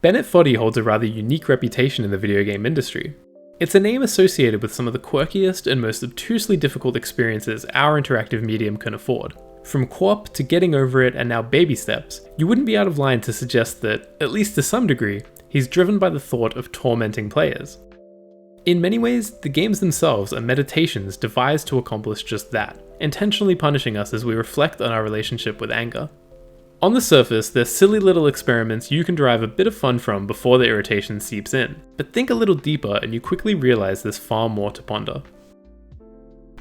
Bennett Foddy holds a rather unique reputation in the video game industry. It's a name associated with some of the quirkiest and most obtusely difficult experiences our interactive medium can afford. From co-op to getting over it and now baby steps, you wouldn't be out of line to suggest that, at least to some degree, he's driven by the thought of tormenting players. In many ways, the games themselves are meditations devised to accomplish just that, intentionally punishing us as we reflect on our relationship with anger. On the surface, they're silly little experiments you can derive a bit of fun from before the irritation seeps in, but think a little deeper and you quickly realize there's far more to ponder.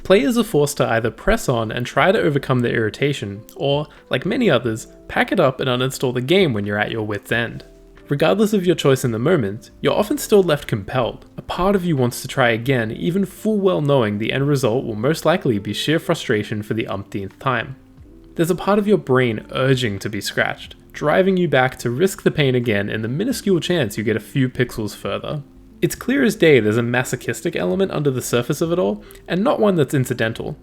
Players are forced to either press on and try to overcome the irritation, or, like many others, pack it up and uninstall the game when you're at your wit's end. Regardless of your choice in the moment, you're often still left compelled. A part of you wants to try again, even full well knowing the end result will most likely be sheer frustration for the umpteenth time. There's a part of your brain urging to be scratched, driving you back to risk the pain again in the minuscule chance you get a few pixels further. It's clear as day there's a masochistic element under the surface of it all, and not one that's incidental.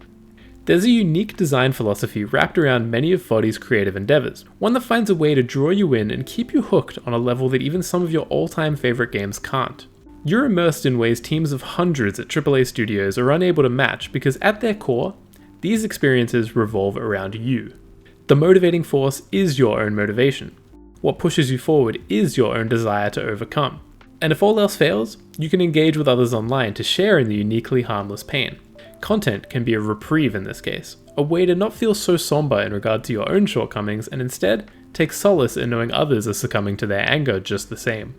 There's a unique design philosophy wrapped around many of Foddy's creative endeavors, one that finds a way to draw you in and keep you hooked on a level that even some of your all-time favorite games can't. You're immersed in ways teams of hundreds at AAA studios are unable to match because at their core, these experiences revolve around you. The motivating force is your own motivation. What pushes you forward is your own desire to overcome. And if all else fails, you can engage with others online to share in the uniquely harmless pain. Content can be a reprieve in this case, a way to not feel so somber in regard to your own shortcomings and instead take solace in knowing others are succumbing to their anger just the same.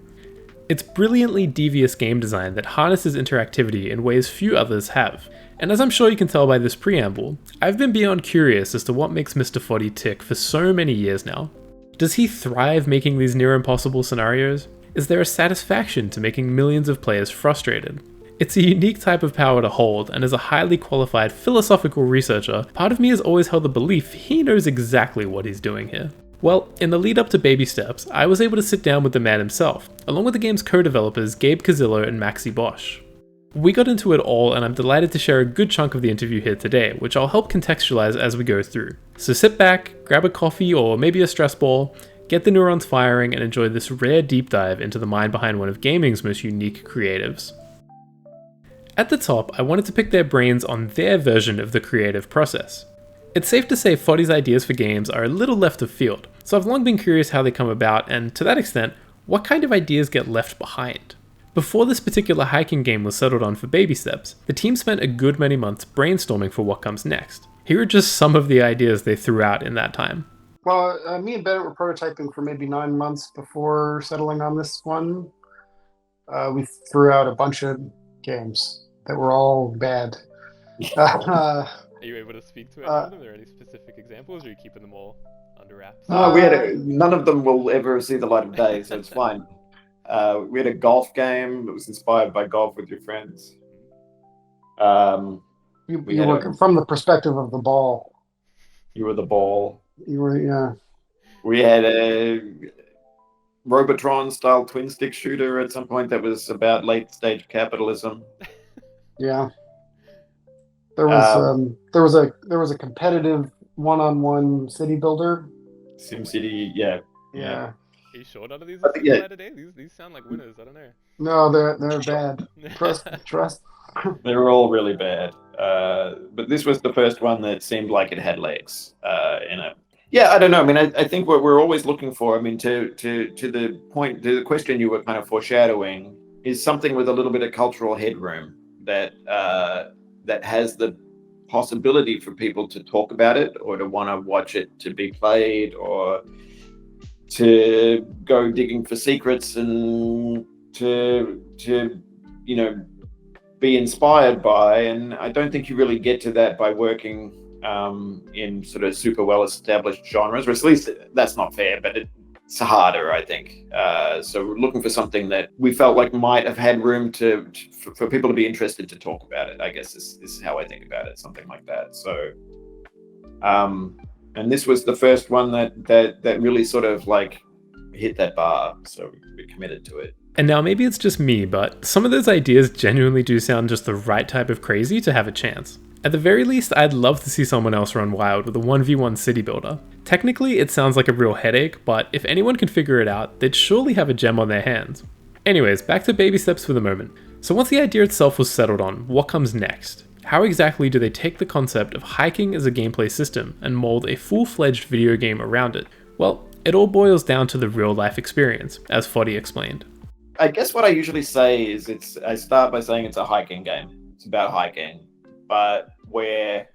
It's brilliantly devious game design that harnesses interactivity in ways few others have, and as I'm sure you can tell by this preamble, I've been beyond curious as to what makes Mr. Foddy tick for so many years now. Does he thrive making these near impossible scenarios? Is there a satisfaction to making millions of players frustrated? It's a unique type of power to hold, and as a highly qualified philosophical researcher, part of me has always held the belief he knows exactly what he's doing here. Well, in the lead up to Baby Steps, I was able to sit down with the man himself, along with the game's co-developers Gabe Cuzzillo and Maxi Boch. We got into it all, and I'm delighted to share a good chunk of the interview here today, which I'll help contextualize as we go through. So sit back, grab a coffee or maybe a stress ball, get the neurons firing, and enjoy this rare deep dive into the mind behind one of gaming's most unique creatives. At the top, I wanted to pick their brains on their version of the creative process. It's safe to say Foddy's ideas for games are a little left of field, so I've long been curious how they come about, and to that extent, what kind of ideas get left behind. Before this particular hiking game was settled on for Baby Steps, the team spent a good many months brainstorming for what comes next. Here are just some of the ideas they threw out in that time. Well, me and Bennett were prototyping for maybe 9 months before settling on this one. We threw out a bunch of games that were all bad. Are you able to speak to any of them? Are there any specific examples, or are you keeping them all under wraps? None of them will ever see the light of day, so it's fine. We had a golf game that was inspired by golf with your friends. You were from the perspective of the ball. You were the ball. You were, yeah. We had a Robotron-style twin-stick shooter at some point that was about late-stage capitalism. Yeah. There was a competitive one-on-one city builder. SimCity, yeah. Yeah. Are you sure none of these are light of day? These sound like winners. I don't know. No, they're bad. Trust. They were all really bad. But this was the first one that seemed like it had legs in it. Yeah, I don't know. I mean, I think what we're always looking for, I mean, to the point, to the question you were kind of foreshadowing, is something with a little bit of cultural headroom that has the possibility for people to talk about it or to want to watch it to be played or to go digging for secrets and to be inspired by. And I don't think you really get to that by working in sort of super well established genres, or at least that's not fair, but it's harder, I think. So we're looking for something that we felt like might have had room for people to be interested to talk about it, I guess is how I think about it, something like that. So and this was the first one that really sort of like hit that bar, so we committed to it. And now maybe it's just me, but some of those ideas genuinely do sound just the right type of crazy to have a chance. At the very least, I'd love to see someone else run wild with a 1v1 city builder. Technically, it sounds like a real headache, but if anyone can figure it out, they'd surely have a gem on their hands. Anyways, back to baby steps for the moment. So once the idea itself was settled on, what comes next? How exactly do they take the concept of hiking as a gameplay system and mold a full-fledged video game around it? Well, it all boils down to the real-life experience, as Foddy explained. I guess what I usually say is I start by saying it's a hiking game. It's about hiking, but where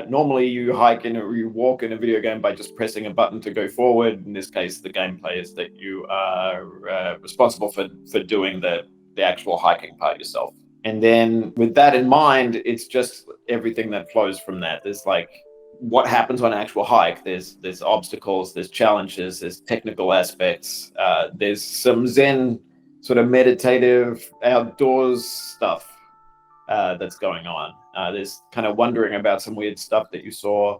normally you walk in a video game by just pressing a button to go forward. In this case, the gameplay is that you are responsible for doing the actual hiking part yourself. And then with that in mind, it's just everything that flows from that. There's like what happens on an actual hike. There's obstacles, there's challenges, there's technical aspects. There's some Zen sort of meditative outdoors stuff that's going on. There's kind of wondering about some weird stuff that you saw.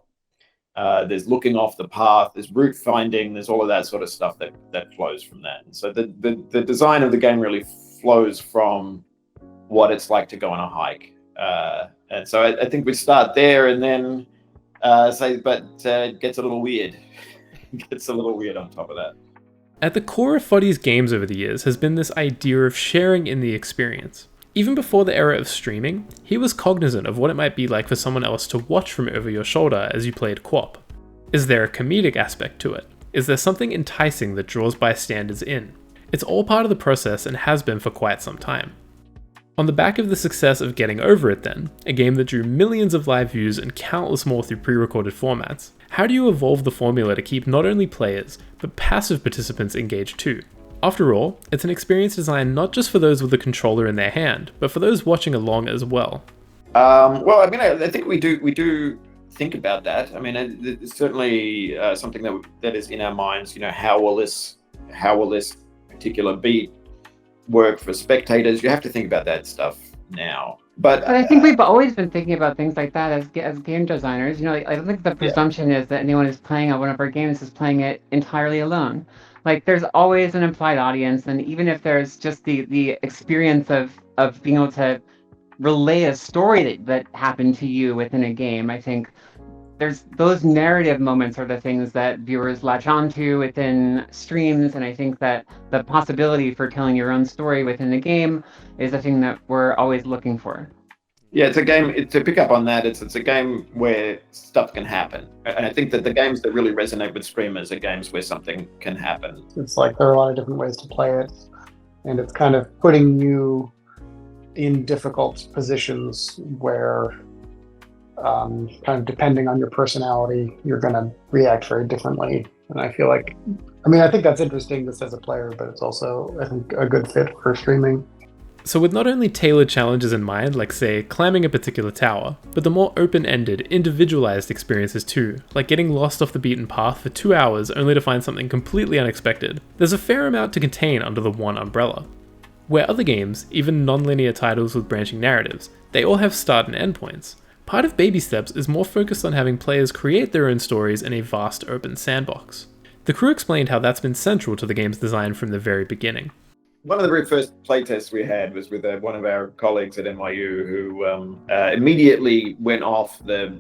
There's looking off the path, there's route finding, there's all of that sort of stuff that flows from that. And so the design of the game really flows from what it's like to go on a hike. And so I think we start there and then it gets a little weird. It gets a little weird on top of that. At the core of Foddy's games over the years has been this idea of sharing in the experience. Even before the era of streaming, he was cognizant of what it might be like for someone else to watch from over your shoulder as you played co-op. Is there a comedic aspect to it? Is there something enticing that draws bystanders in? It's all part of the process and has been for quite some time. On the back of the success of Getting Over It then, a game that drew millions of live views and countless more through pre-recorded formats, how do you evolve the formula to keep not only players, but passive participants engaged too? After all, it's an experience designed not just for those with a controller in their hand, but for those watching along as well. Well, I mean, I think we do think about that. I mean, it's certainly something that is in our minds. You know, how will this particular beat work for spectators? You have to think about that stuff now. But I think we've always been thinking about things like that as game designers. You know, like, I don't think the presumption is that anyone who's playing one of our games is playing it entirely alone. Like, there's always an implied audience, and even if there's just the experience of being able to relay a story that happened to you within a game, I think there's those narrative moments are the things that viewers latch onto within streams, and I think that the possibility for telling your own story within the game is a thing that we're always looking for. Yeah, it's a game, to pick up on that, it's a game where stuff can happen. And I think that the games that really resonate with streamers are games where something can happen. It's like there are a lot of different ways to play it, and it's kind of putting you in difficult positions where kind of depending on your personality, you're going to react very differently. And I feel like, I think that's interesting just as a player, but it's also, I think, a good fit for streaming. So with not only tailored challenges in mind, like say, climbing a particular tower, but the more open-ended, individualized experiences too, like getting lost off the beaten path for 2 hours only to find something completely unexpected, there's a fair amount to contain under the one umbrella. Where other games, even non-linear titles with branching narratives, they all have start and end points. Part of Baby Steps is more focused on having players create their own stories in a vast open sandbox. The crew explained how that's been central to the game's design from the very beginning. One of the very first playtests we had was with one of our colleagues at NYU who immediately went off the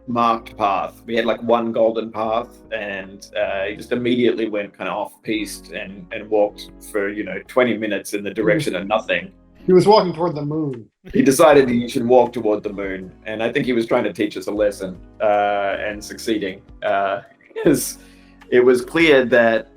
marked path. We had like one golden path, and he just immediately went kind of off-piste and walked for 20 minutes in the direction of nothing. He was walking toward the moon. He decided he should walk toward the moon, and I think he was trying to teach us a lesson and succeeding. Because it was clear that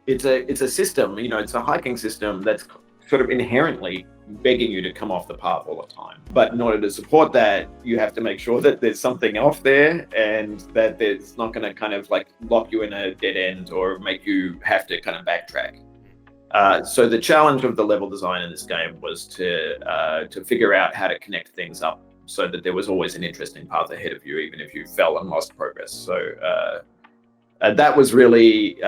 it's a system, it's a hiking system that's sort of inherently begging you to come off the path all the time. But in order to support that, you have to make sure that there's something off there and that it's not going to kind of like lock you in a dead end or make you have to kind of backtrack. So the challenge of the level design in this game was to figure out how to connect things up so that there was always an interesting path ahead of you, even if you fell and lost progress. So that was really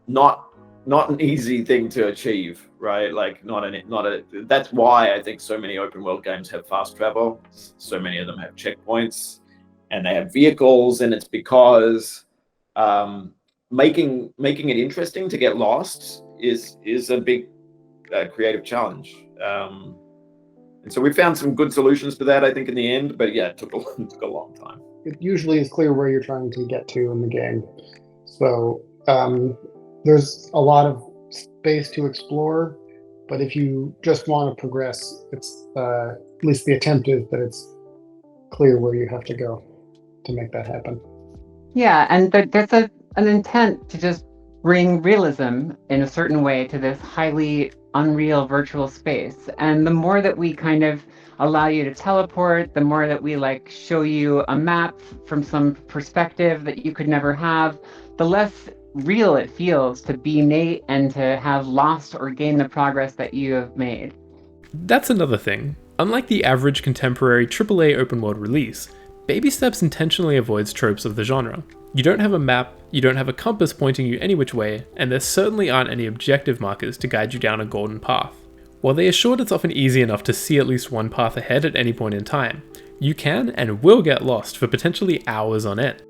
not an easy thing to achieve, right? Like that's why I think so many open world games have fast travel. So many of them have checkpoints and they have vehicles, and it's because making it interesting to get lost is a big creative challenge. And so we found some good solutions to that, I think, in the end. But yeah, it took a long time. It usually is clear where you're trying to get to in the game. So there's a lot of space to explore, but if you just want to progress, it's at least the attempt is that it's clear where you have to go to make that happen. Yeah, and there's an intent to just bring realism in a certain way to this highly unreal virtual space. And the more that we kind of allow you to teleport, the more that we like show you a map from some perspective that you could never have, the less real it feels to be Nate and to have lost or gained the progress that you have made. That's another thing. Unlike the average contemporary AAA open world release, Baby Steps intentionally avoids tropes of the genre. You don't have a map, you don't have a compass pointing you any which way, and there certainly aren't any objective markers to guide you down a golden path. While they assured it's often easy enough to see at least one path ahead at any point in time, you can and will get lost for potentially hours on end.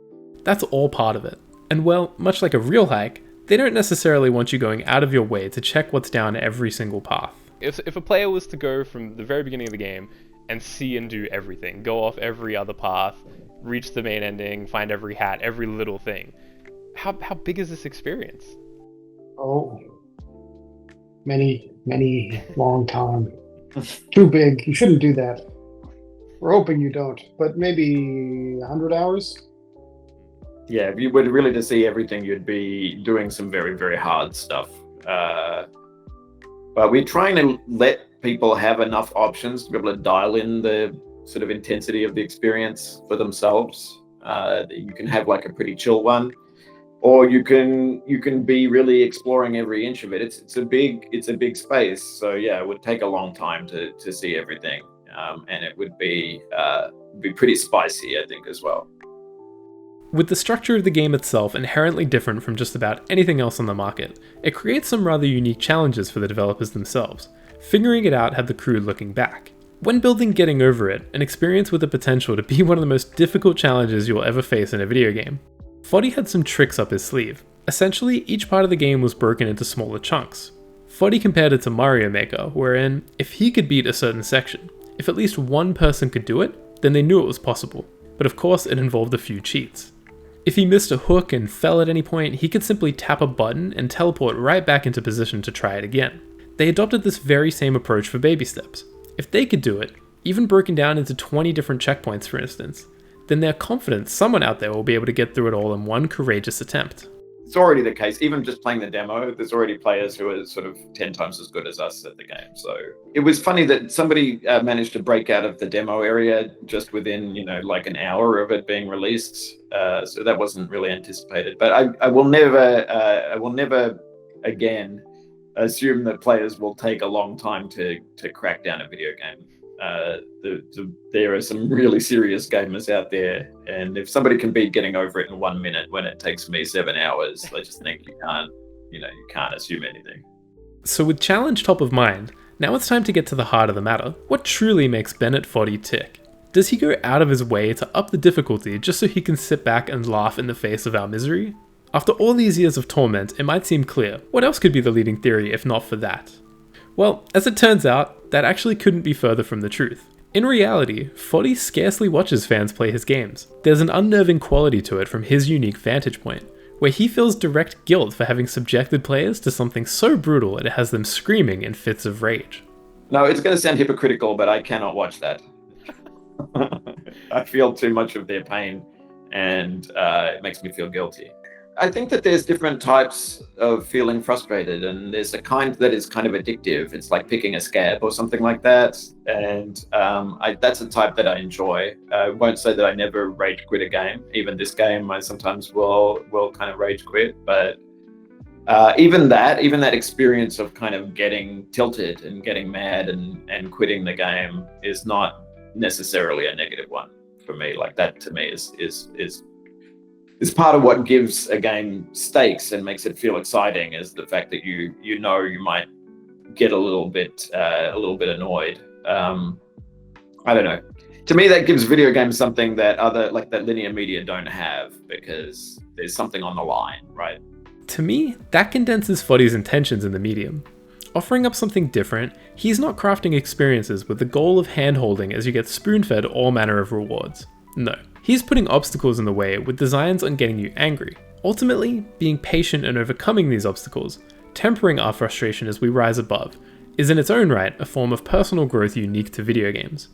That's all part of it. And well, much like a real hike, they don't necessarily want you going out of your way to check what's down every single path. If a player was to go from the very beginning of the game and see and do everything, go off every other path, reach the main ending, find every hat, every little thing, how big is this experience? Oh, many long time. Too big. You shouldn't do that. We're hoping you don't, but maybe 100 hours? Yeah, if you were really to see everything, you'd be doing some very, very hard stuff. But we're trying to let people have enough options to be able to dial in the sort of intensity of the experience for themselves. You can have like a pretty chill one, or you can be really exploring every inch of it. It's a big space, so yeah, it would take a long time to see everything, and it would be pretty spicy, I think, as well. With the structure of the game itself inherently different from just about anything else on the market, it creates some rather unique challenges for the developers themselves. Figuring it out had the crew looking back. When building Getting Over It, an experience with the potential to be one of the most difficult challenges you'll ever face in a video game, Foddy had some tricks up his sleeve. Essentially, each part of the game was broken into smaller chunks. Foddy compared it to Mario Maker, wherein, if he could beat a certain section, if at least one person could do it, then they knew it was possible. But of course, it involved a few cheats. If he missed a hook and fell at any point, he could simply tap a button and teleport right back into position to try it again. They adopted this very same approach for Baby Steps. If they could do it, even broken down into 20 different checkpoints for instance, then they're confident someone out there will be able to get through it all in one courageous attempt. It's already the case. Even just playing the demo, there's already players who are sort of 10 times as good as us at the game. So it was funny that somebody managed to break out of the demo area just within, like an hour of it being released. So that wasn't really anticipated. But I will never again assume that players will take a long time to crack down a video game. There are some really serious gamers out there, and if somebody can beat Getting Over It in 1 minute when it takes me 7 hours, I just think you can't assume anything. So with challenge top of mind, now it's time to get to the heart of the matter. What truly makes Bennett Foddy tick? Does he go out of his way to up the difficulty just so he can sit back and laugh in the face of our misery? After all these years of torment, it might seem clear. What else could be the leading theory if not for that? Well, as it turns out, that actually couldn't be further from the truth. In reality, Foddy scarcely watches fans play his games. There's an unnerving quality to it from his unique vantage point, where he feels direct guilt for having subjected players to something so brutal it has them screaming in fits of rage. No, it's going to sound hypocritical, but I cannot watch that. I feel too much of their pain, and it makes me feel guilty. I think that there's different types of feeling frustrated, and there's a kind that is kind of addictive. It's like picking a scab or something like that, and that's a type that I enjoy. I won't say that I never rage quit a game. Even this game, I sometimes will kind of rage quit, but even that experience of kind of getting tilted and getting mad and quitting the game is not necessarily a negative one for me. Like that to me is part of what gives a game stakes and makes it feel exciting, is the fact that you might get a little bit annoyed. I don't know. To me, that gives video games something that that linear media don't have, because there's something on the line, right? To me, that condenses Foddy's intentions in the medium. Offering up something different, he's not crafting experiences with the goal of hand-holding as you get spoon-fed all manner of rewards. No, he's putting obstacles in the way with designs on getting you angry. Ultimately, being patient and overcoming these obstacles, tempering our frustration as we rise above, is in its own right a form of personal growth unique to video games.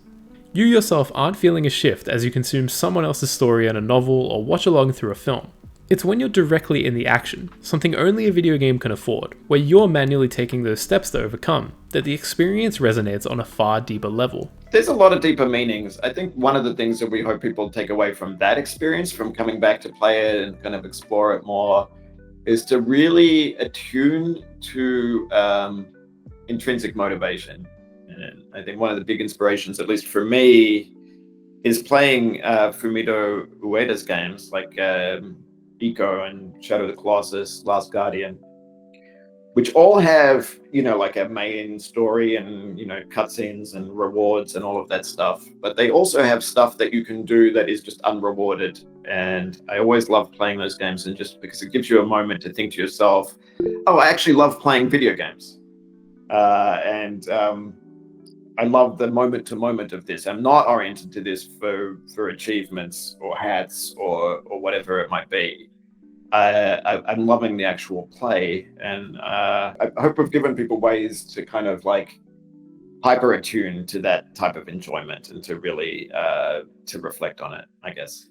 You yourself aren't feeling a shift as you consume someone else's story in a novel or watch along through a film. It's when you're directly in the action, something only a video game can afford, where you're manually taking those steps to overcome, that the experience resonates on a far deeper level. There's a lot of deeper meanings. I think one of the things that we hope people take away from that experience, from coming back to play it and kind of explore it more, is to really attune to intrinsic motivation. And I think one of the big inspirations, at least for me, is playing Fumito Ueda's games like Eco and Shadow of the Colossus, Last Guardian, which all have, like a main story and, cutscenes and rewards and all of that stuff. But they also have stuff that you can do that is just unrewarded. And I always love playing those games, and just because it gives you a moment to think to yourself, oh, I actually love playing video games. I love the moment to moment of this. I'm not oriented to this for achievements or hats or whatever it might be. I'm loving the actual play, and I hope we've given people ways to kind of like hyper attune to that type of enjoyment and to really to reflect on it, I guess.